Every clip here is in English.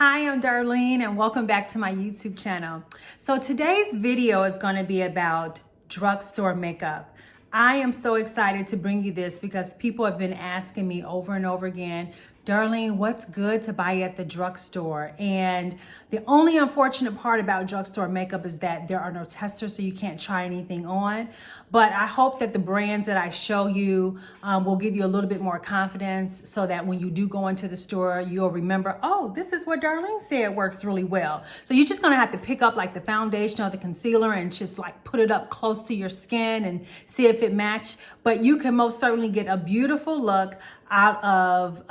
Hi, I'm Darlene and welcome back to my YouTube channel. So today's video is going to be about drugstore makeup. I am so excited to bring you this because people have been asking me over and over again, Darlene, what's good to buy at the drugstore? And the only unfortunate part about drugstore makeup is that there are no testers, so you can't try anything on. But I hope that the brands that I show you will give you a little bit more confidence so that when you do go into the store, you'll remember, oh, this is what Darlene said works really well. So you're just gonna have to pick up like the foundation or the concealer and just like put it up close to your skin and see if it match. But you can most certainly get a beautiful look out of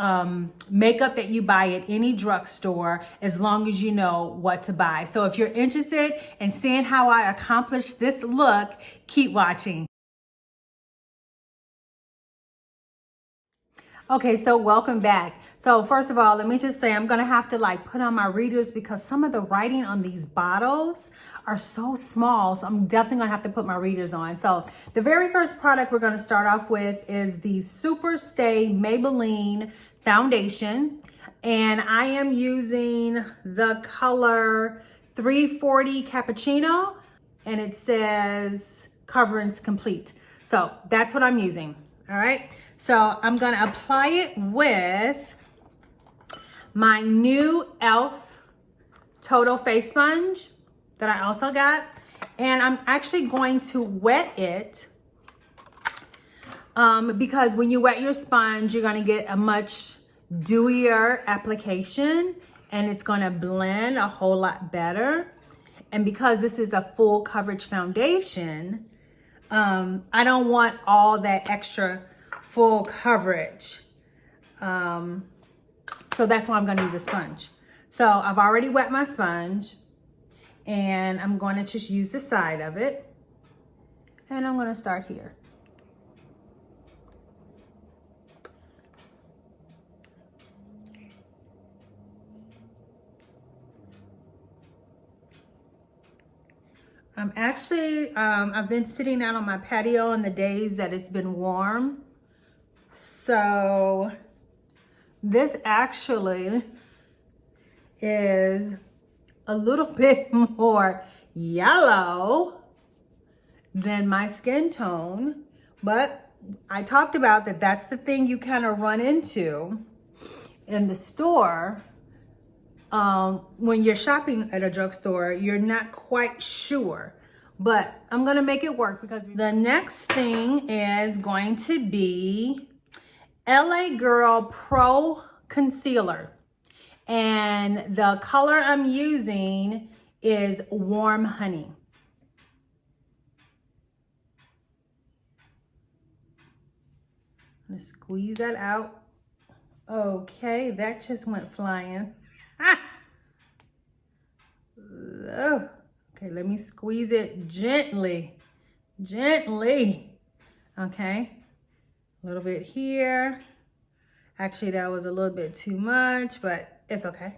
makeup that you buy at any drugstore as long as you know what to buy. So if you're interested in seeing how I accomplish this look, keep watching. Okay, so welcome back. So first of all, let me just say I'm gonna have to like put on my readers because some of the writing on these bottles are so small. So I'm definitely gonna have to put my readers on. So the very first product we're gonna start off with is the Superstay Maybelline foundation. And I am using the color 340 Cappuccino and it says coverage complete. So that's what I'm using, all right? So I'm gonna apply it with my new E.L.F. Total Face Sponge that I also got. And I'm actually going to wet it because when you wet your sponge, you're gonna get a much dewier application and it's gonna blend a whole lot better. And because this is a full coverage foundation, I don't want all that extra full coverage. So that's why I'm gonna use a sponge. So I've already wet my sponge and I'm gonna just use the side of it. And I'm gonna start here. I've been sitting out on my patio on the days that it's been warm. So this actually is a little bit more yellow than my skin tone, but I talked about that that's the thing you kind of run into in the store. When you're shopping at a drugstore, you're not quite sure, but I'm gonna make it work because the next thing is going to be LA Girl Pro Concealer. And the color I'm using is Warm Honey. I'm gonna squeeze that out. Okay, that just went flying. Oh, okay, let me squeeze it gently, gently. Okay, a little bit here. Actually, that was a little bit too much, but it's okay.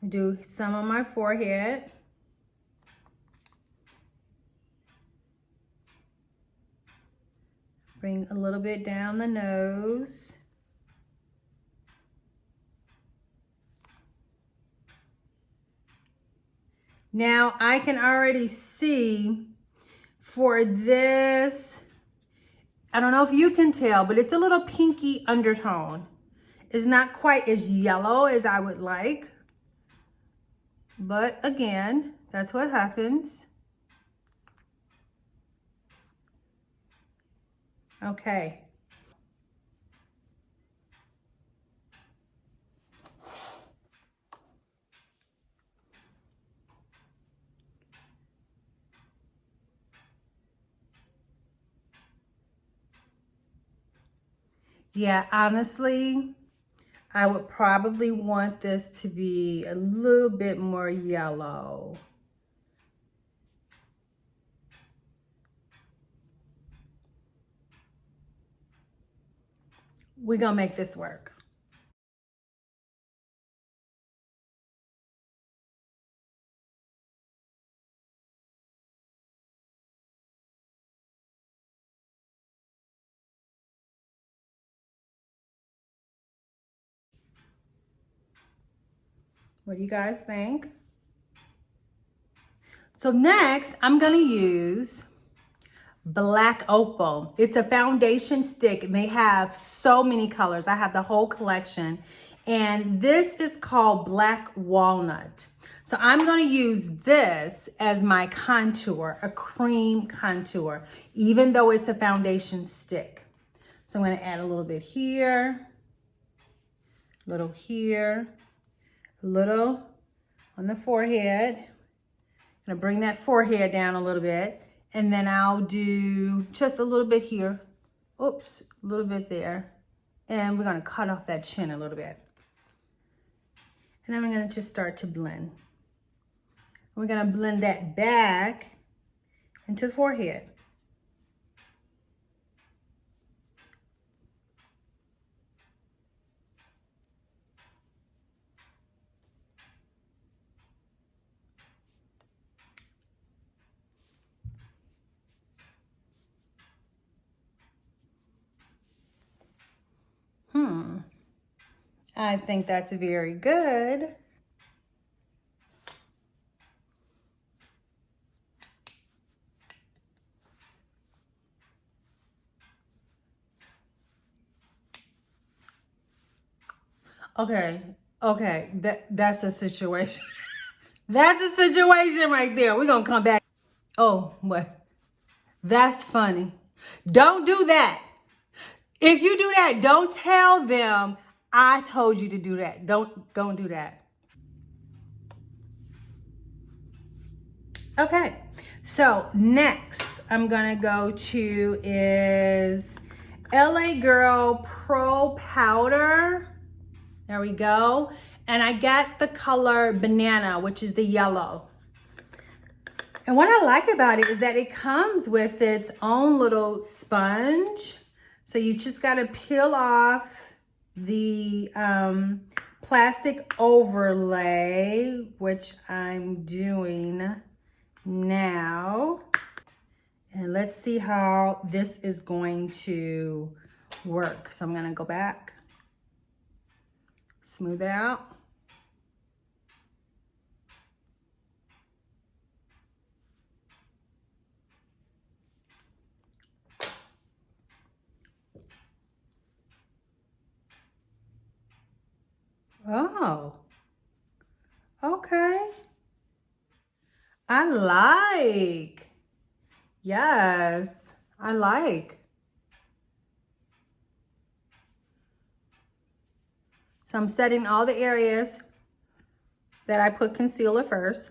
Do some on my forehead. Bring a little bit down the nose. Now I can already see for this, I don't know if you can tell, but it's a little pinky undertone. It's not quite as yellow as I would like. But again, that's what happens. Okay. Yeah, honestly, I would probably want this to be a little bit more yellow. We're gonna make this work. What do you guys think? So next, I'm gonna use Black Opal. It's a foundation stick and they have so many colors. I have the whole collection. And this is called Black Walnut. So I'm gonna use this as my contour, a cream contour, even though it's a foundation stick. So I'm gonna add a little bit here, a little here, a little on the forehead. I'm gonna bring that forehead down a little bit. And then I'll do just a little bit here. Oops, a little bit there. And we're gonna cut off that chin a little bit. And then I'm gonna just start to blend. We're gonna blend that back into the forehead. I think that's very good. Okay, that's a situation. That's a situation right there. We're gonna come back. Oh, what? That's funny. Don't do that. If you do that, don't tell them I told you to do that. Don't do that. Okay, so next I'm gonna go to is LA Girl Pro Powder. There we go. And I got the color Banana, which is the yellow. And what I like about it is that it comes with its own little sponge. So you just gotta peel off the plastic overlay, which I'm doing now. And let's see how this is going to work. So I'm gonna go back, smooth it out. Oh, okay. I like. Yes, I like. So I'm setting all the areas that I put concealer first.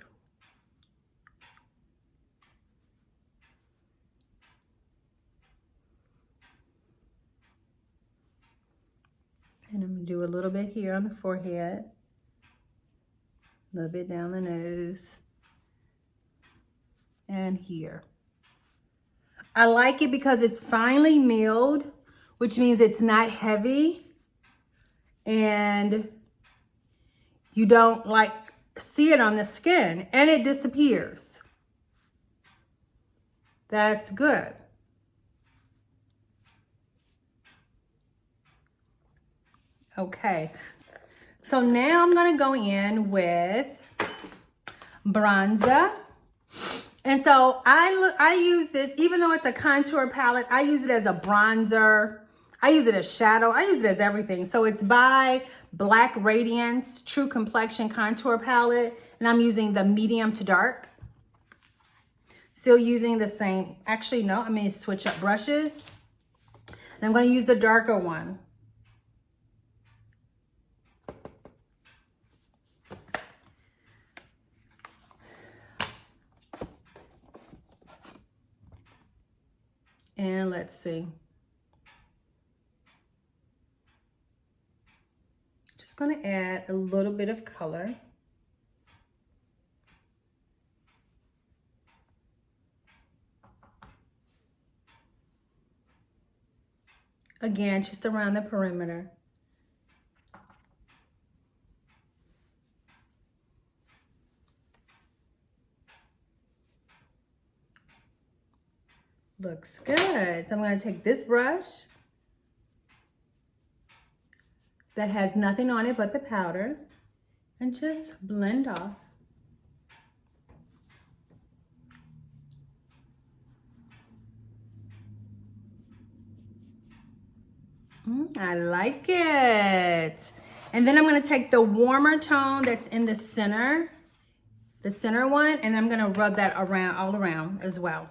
And I'm gonna do a little bit here on the forehead, a little bit down the nose, and here. I like it because it's finely milled, which means it's not heavy, and you don't like see it on the skin, and it disappears. That's good. Okay, so now I'm gonna go in with bronzer. And so I use this, even though it's a contour palette, I use it as a bronzer. I use it as shadow. I use it as everything. So it's by Black Radiance True Complexion Contour Palette. And I'm using the medium to dark. Still using the same, actually no, I'm gonna switch up brushes. And I'm gonna use the darker one. And let's see. Just gonna add a little bit of color. Again, just around the perimeter. Looks good. So I'm going to take this brush that has nothing on it but the powder. and just blend off. I like it. And then I'm going to take the warmer tone that's in the center one, and I'm going to rub that around, all around as well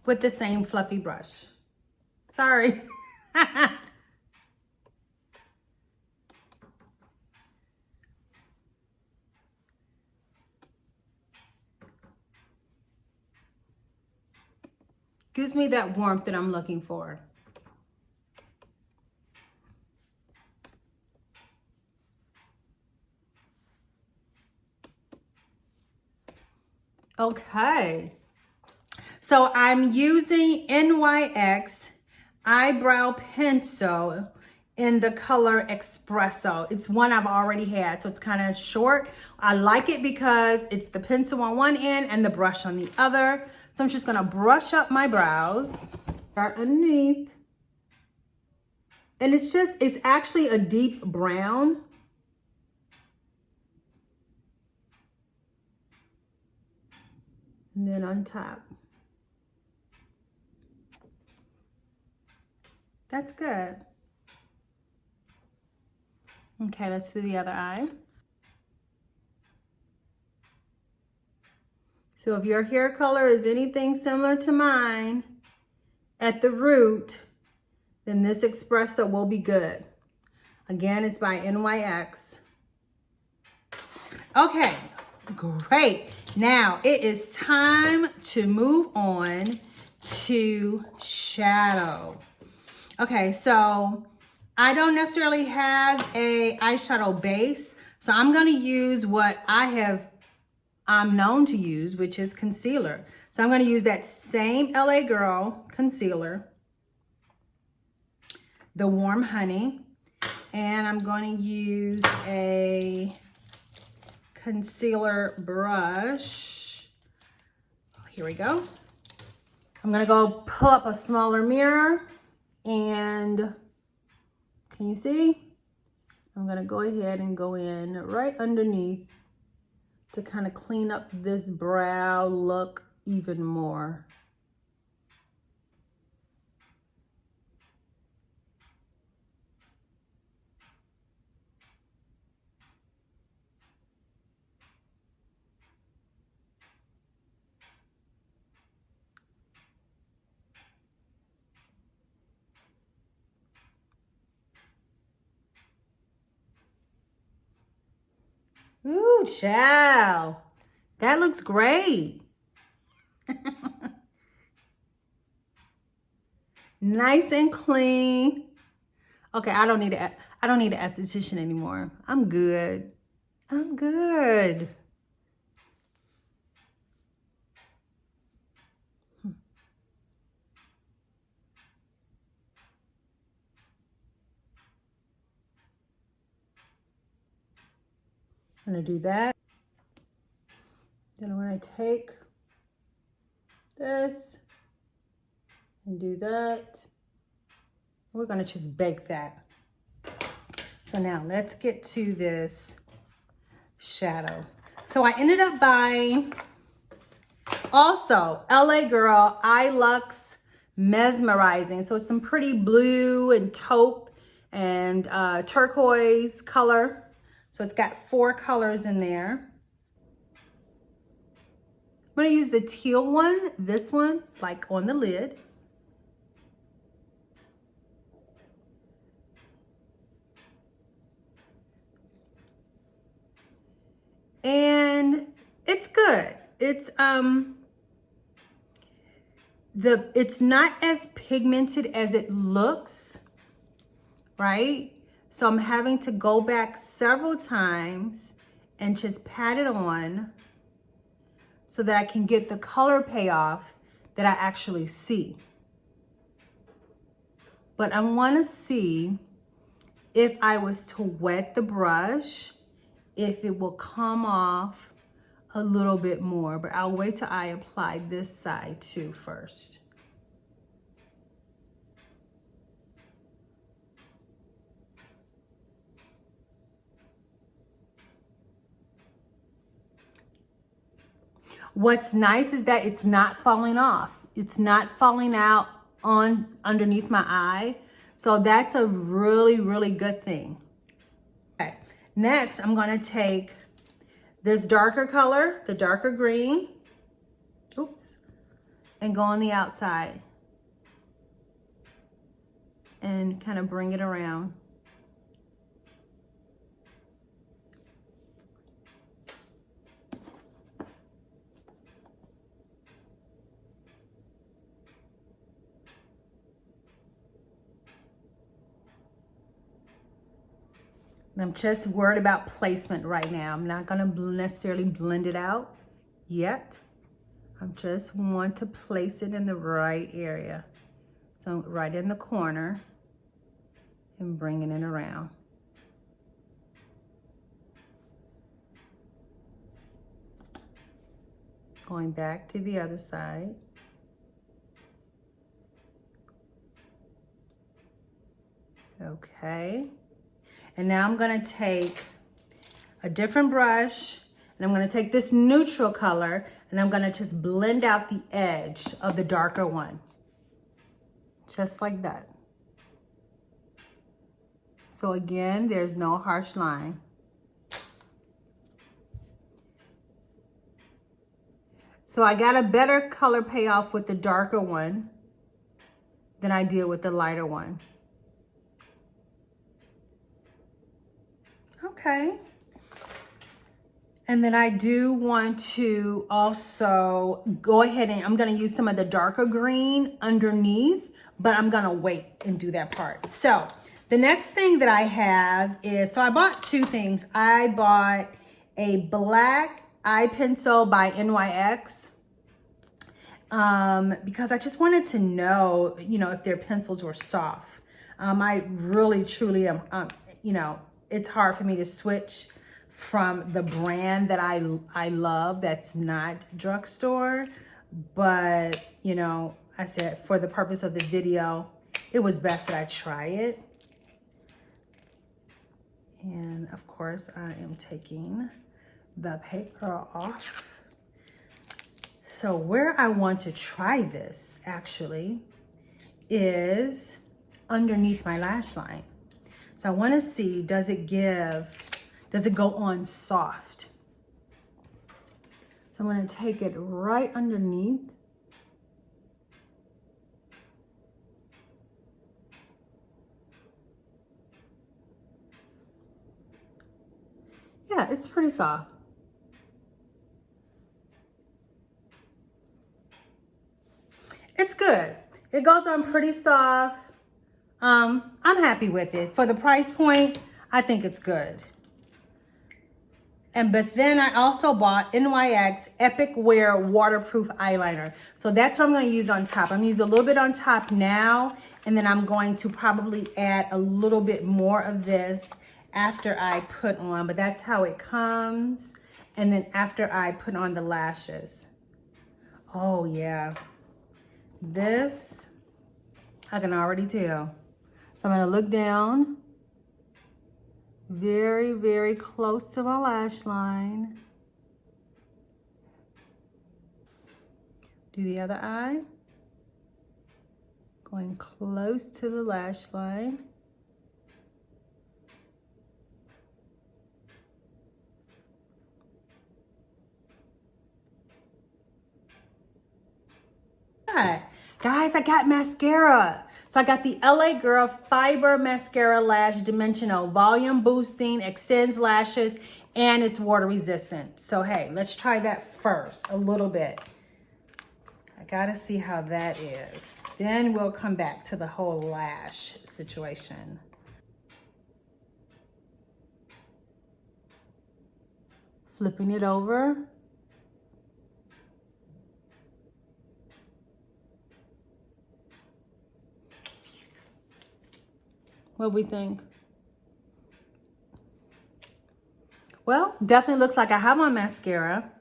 with the same fluffy brush. Sorry. Gives me that warmth that I'm looking for. Okay, so I'm using NYX Eyebrow Pencil in the color Espresso. It's one I've already had, so it's kind of short. I like it because it's the pencil on one end and the brush on the other. So I'm just gonna brush up my brows, start underneath. And it's actually a deep brown. And then on top. That's good. Okay, let's do the other eye. So if your hair color is anything similar to mine at the root, then this Espresso will be good. Again, it's by NYX. Okay, great. Now it is time to move on to shadow. Okay, so I don't necessarily have a eyeshadow base, so I'm gonna use what I'm known to use, which is concealer. So I'm gonna use that same LA Girl concealer, the Warm Honey, and I'm going to use a concealer brush. Here we go. I'm gonna go pull up a smaller mirror, and can you see? I'm gonna go ahead and go in right underneath to kind of clean up this brow look even more. Ooh, child. That looks great. Nice and clean. Okay, I don't need an esthetician anymore. I'm good. I'm good. I'm gonna do that. Then when I take this and do that, we're gonna just bake that. So now let's get to this shadow. So I ended up buying also LA Girl Luxe Mesmerizing. So it's some pretty blue and taupe and turquoise color. So it's got 4 colors in there. I'm gonna use the teal one, this one, like on the lid. And it's good. It's not as pigmented as it looks, right? So I'm having to go back several times and just pat it on so that I can get the color payoff that I actually see. But I want to see if I was to wet the brush, if it will come off a little bit more, but I'll wait till I apply this side too first. What's nice is that it's not falling off. It's not falling out on underneath my eye. So that's a really, really good thing. Okay, next I'm gonna take this darker color, the darker green, oops, and go on the outside and kind of bring it around. I'm just worried about placement right now. I'm not gonna necessarily blend it out yet. I just want to place it in the right area. So right in the corner and bringing it around. Going back to the other side. Okay. And now I'm gonna take a different brush and I'm gonna take this neutral color and I'm gonna just blend out the edge of the darker one. Just like that. So again, there's no harsh line. So I got a better color payoff with the darker one than I did with the lighter one. Okay. And then I do want to also go ahead and I'm going to use some of the darker green underneath, but I'm going to wait and do that part. So the next thing that I have is, so I bought two things. I bought a black eye pencil by NYX because I just wanted to know, you know, if their pencils were soft. I really, truly am, you know, it's hard for me to switch from the brand that I love that's not Drugstore. But, you know, I said for the purpose of the video, it was best that I try it. And of course, I am taking the paper off. So where I want to try this actually is underneath my lash line. So I want to see, does it go on soft? So I'm going to take it right underneath. Yeah, it's pretty soft. It's good. It goes on pretty soft. I'm happy with it. For the price point, I think it's good. But then I also bought NYX Epic Wear Waterproof Eyeliner. So that's what I'm going to use on top. I'm going to use a little bit on top now, and then I'm going to probably add a little bit more of this after I put on, but that's how it comes. And then after I put on the lashes. Oh yeah. This, I can already tell. So I'm going to look down very, very close to my lash line. Do the other eye. Going close to the lash line. Guys, I got mascara. So I got the LA Girl Fiber Mascara Lash Dimensional. Volume boosting, extends lashes, and it's water resistant. So hey, let's try that first, a little bit. I gotta see how that is. Then we'll come back to the whole lash situation. Flipping it over. What we think? Well, definitely looks like I have on mascara.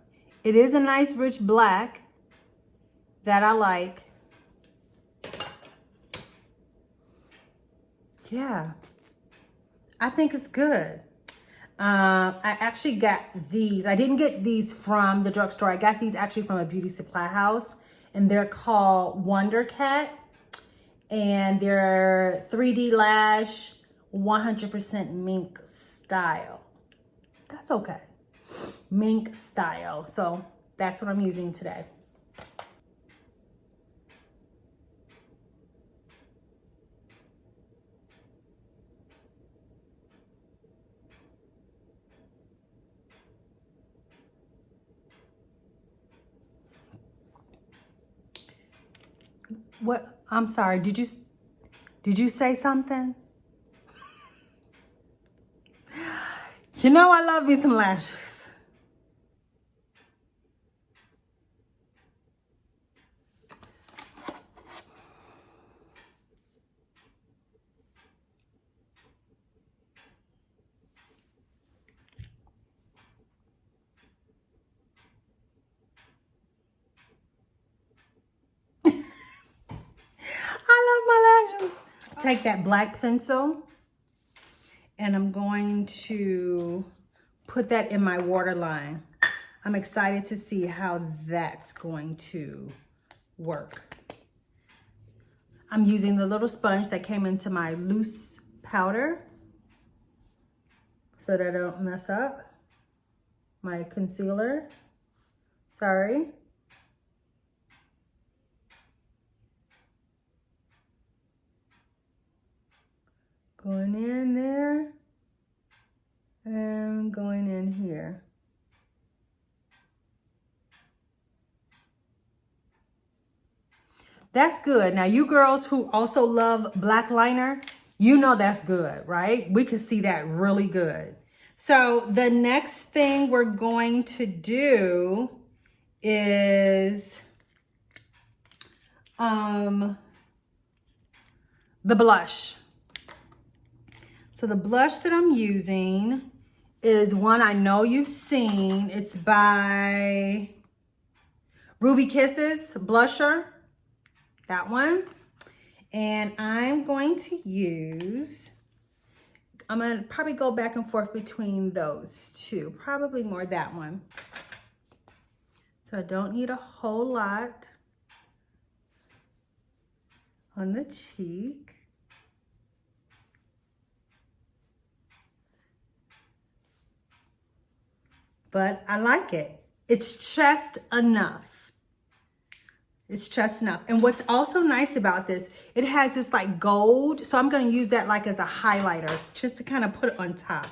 It is a nice rich black that I like. Yeah, I think it's good. I actually got these. I didn't get these from the drugstore. I got these actually from a beauty supply house, and they're called Wonder Cat, and they're 3D lash, 100% mink style. That's okay. Mink style. So that's what I'm using today. What? I'm sorry. Did you say something? You know I love me some lashes. I love my lashes. Take that black pencil and I'm going to put that in my waterline. I'm excited to see how that's going to work. I'm using the little sponge that came into my loose powder so that I don't mess up my concealer. Sorry. Going in there and going in here. That's good. Now you girls who also love black liner, you know that's good, right? We can see that really good. So the next thing we're going to do is the blush. So the blush that I'm using is one I know you've seen. It's by Ruby Kisses blusher, that one. And I'm going to use, I'm gonna probably go back and forth between those two, probably more that one. So I don't need a whole lot on the cheek. But I like it. It's just enough. It's just enough. And what's also nice about this, it has this like gold. So I'm going to use that like as a highlighter just to kind of put it on top.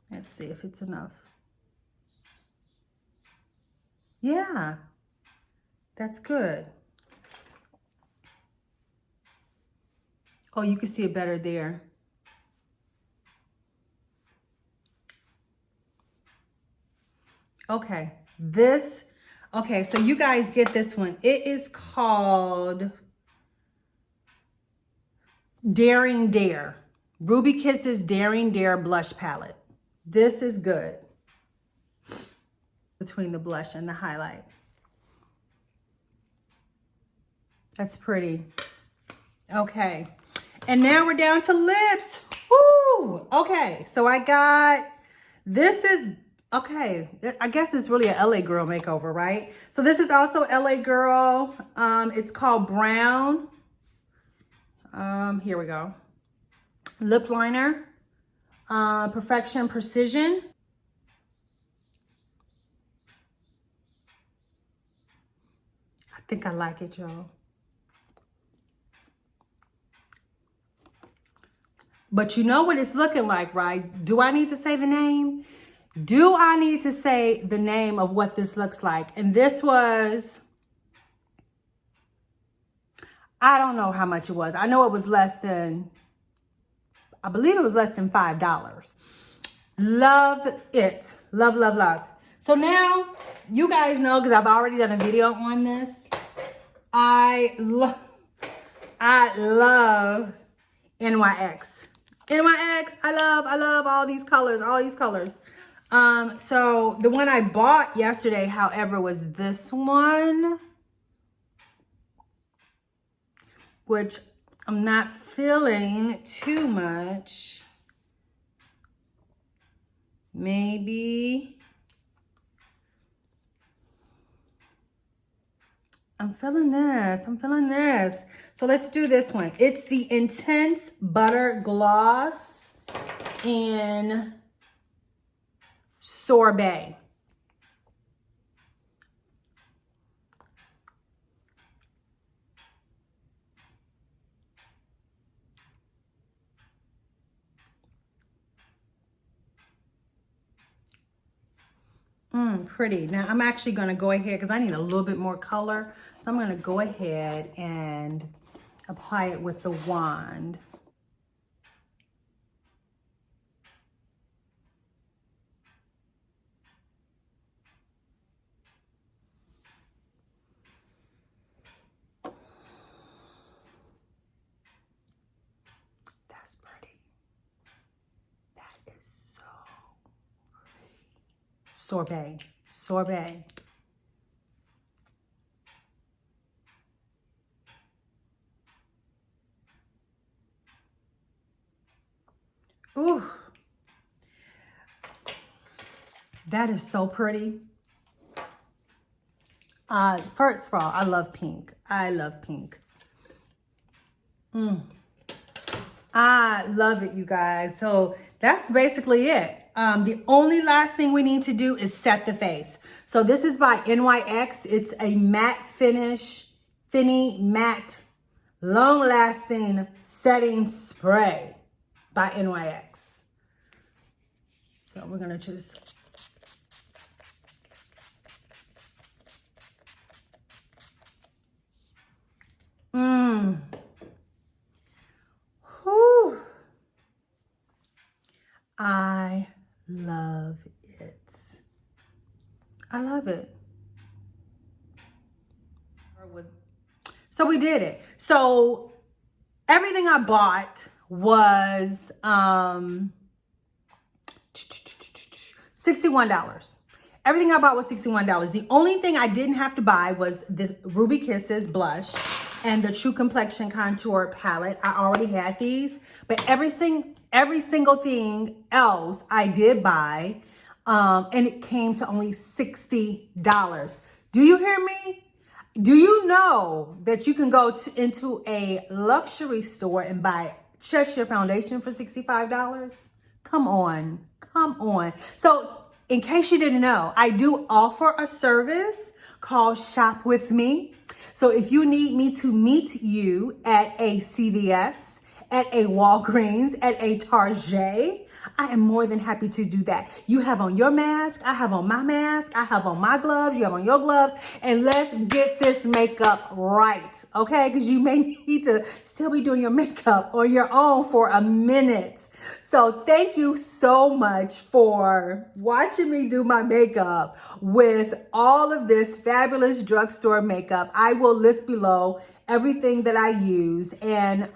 Let's see if it's enough. Yeah, that's good. Oh, you can see it better there. Okay, okay, so you guys get this one. It is called Daring Dare. Ruby Kisses Daring Dare Blush Palette. This is good. Between the blush and the highlight. That's pretty. Okay, and now we're down to lips. Woo! Okay, so I got, this is, okay, I guess it's really a LA Girl makeover, right? So this is also LA Girl. It's called Brown. Here we go. Lip liner. Perfection Precision. I think I like it, y'all. But you know what it's looking like, right? Do I need to say the name? Do I need to say the name of what this looks like? And this was, I don't know how much it was. I know it was less than, I believe it was less than $5. Love it. Love, love, love. So now you guys know, because I've already done a video on this. I love NYX. NYX, I love all these colors, So the one I bought yesterday, however, was this one, which I'm not feeling too much. Maybe I'm feeling this. So let's do this one. It's the Intense Butter Gloss in Sorbet. Pretty. Now I'm actually going to go ahead because I need a little bit more color. So I'm going to go ahead and apply it with the wand. That's pretty. That is so pretty. Sorbet. Sorbet. Ooh. That is so pretty. First of all, I love pink. I love pink. I love it, you guys. So that's basically it. The only last thing we need to do is set the face. So this is by NYX. It's a matte finish, matte, long-lasting setting spray by NYX. So we're gonna just Whew. I love it. I love it. So we did it. So everything I bought was $61. Everything I bought was $61. The only thing I didn't have to buy was this Ruby Kisses blush and the True Complexion Contour palette. I already had these, but every single thing else I did buy, and it came to only $60. Do you hear me? Do you know that you can go into a luxury store and buy just your foundation for $65? Come on, come on. So in case you didn't know, I do offer a service called Shop With Me. So if you need me to meet you at a CVS, at a Walgreens, at a Target, I am more than happy to do that. You have on your mask, I have on my mask, I have on my gloves, you have on your gloves, and let's get this makeup right, okay? Because you may need to still be doing your makeup on your own for a minute. So thank you so much for watching me do my makeup with all of this fabulous drugstore makeup. I will list below everything that I use. And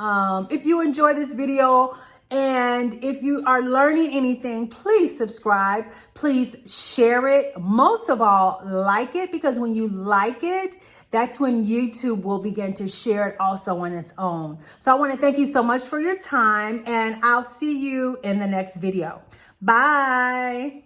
if you enjoy this video, and if you are learning anything, please subscribe, please share it. Most of all, like it, because when you like it, that's when YouTube will begin to share it also on its own. So I want to thank you so much for your time, and I'll see you in the next video. Bye.